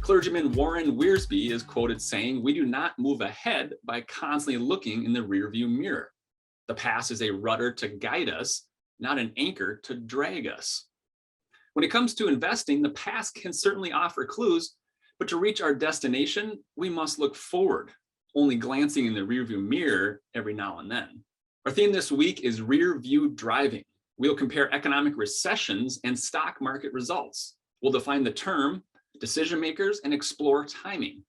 Clergyman Warren Wiersbe is quoted saying, "We do not move ahead by constantly looking in the rearview mirror. The past is a rudder to guide us, not an anchor to drag us." When it comes to investing, the past can certainly offer clues, but to reach our destination, we must look forward, only glancing in the rearview mirror every now and then. Our theme this week is rear view driving. We'll compare economic recessions and stock market results. We'll define the term, decision makers, and explore timing.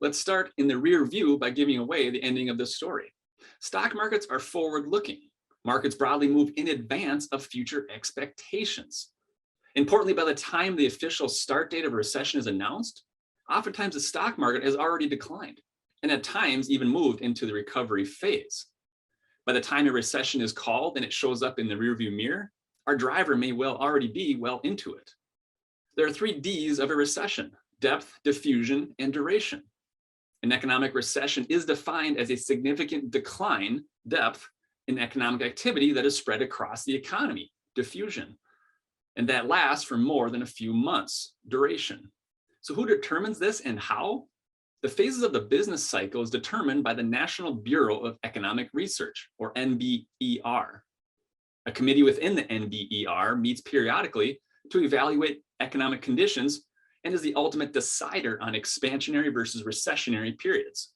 Let's start in the rear view by giving away the ending of this story. Stock markets are forward-looking. Markets broadly move in advance of future expectations. Importantly, by the time the official start date of a recession is announced, oftentimes the stock market has already declined, and at times even moved into the recovery phase. By the time a recession is called and it shows up in the rearview mirror, our driver may well already be well into it. There are 3 Ds of a recession: depth, diffusion, and duration. An economic recession is defined as a significant decline, depth, in economic activity that is spread across the economy, diffusion, and that lasts for more than a few months, duration. So who determines this and how? The phases of the business cycle is determined by the National Bureau of Economic Research, or NBER. A committee within the NBER meets periodically to evaluate economic conditions and is the ultimate decider on expansionary versus recessionary periods.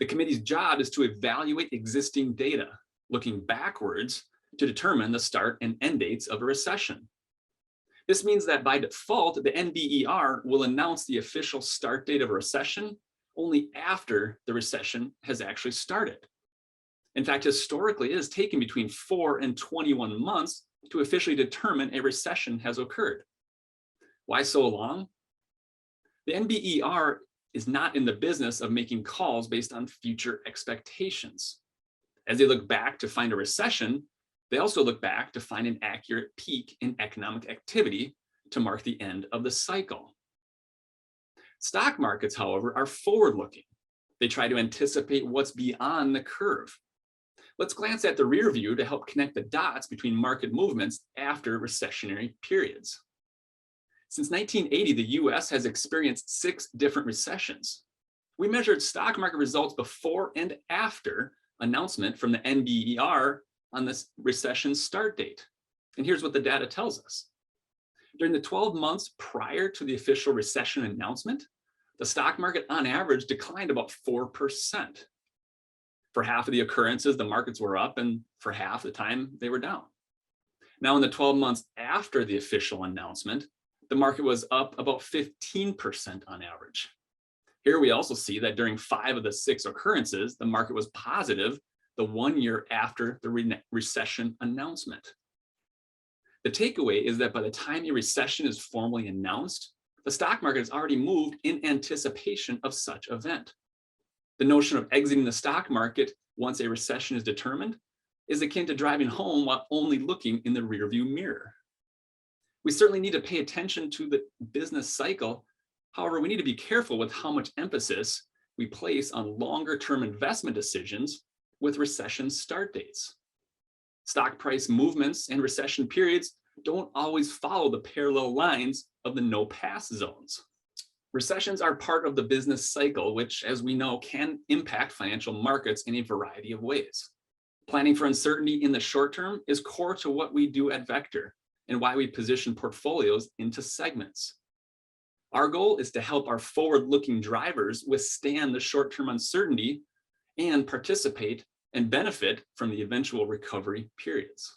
The committee's job is to evaluate existing data, looking backwards to determine the start and end dates of a recession. This means that by default, the NBER will announce the official start date of a recession only after the recession has actually started. In fact, historically, it has taken between 4 and 21 months to officially determine a recession has occurred. Why so long? The NBER is not in the business of making calls based on future expectations. As they look back to find a recession, they also look back to find an accurate peak in economic activity to mark the end of the cycle. Stock markets, however, are forward-looking. They try to anticipate what's beyond the curve. Let's glance at the rear view to help connect the dots between market movements after recessionary periods. Since 1980, the US has experienced 6 different recessions. We measured stock market results before and after announcement from the NBER on this recession start date. And here's what the data tells us. During the 12 months prior to the official recession announcement, the stock market on average declined about 4%. For half of the occurrences, the markets were up, and for half the time they were down. Now, in the 12 months after the official announcement, the market was up about 15% on average. Here we also see that during 5 of the 6 occurrences, the market was positive the 1 year after the recession announcement. The takeaway is that by the time a recession is formally announced, the stock market has already moved in anticipation of such event. The notion of exiting the stock market once a recession is determined is akin to driving home while only looking in the rearview mirror. We certainly need to pay attention to the business cycle. However, we need to be careful with how much emphasis we place on longer-term investment decisions with recession start dates. Stock price movements and recession periods don't always follow the parallel lines of the no-pass zones. Recessions are part of the business cycle, which, as we know, can impact financial markets in a variety of ways. Planning for uncertainty in the short term is core to what we do at Vector and why we position portfolios into segments. Our goal is to help our forward-looking drivers withstand the short-term uncertainty and participate and benefit from the eventual recovery periods.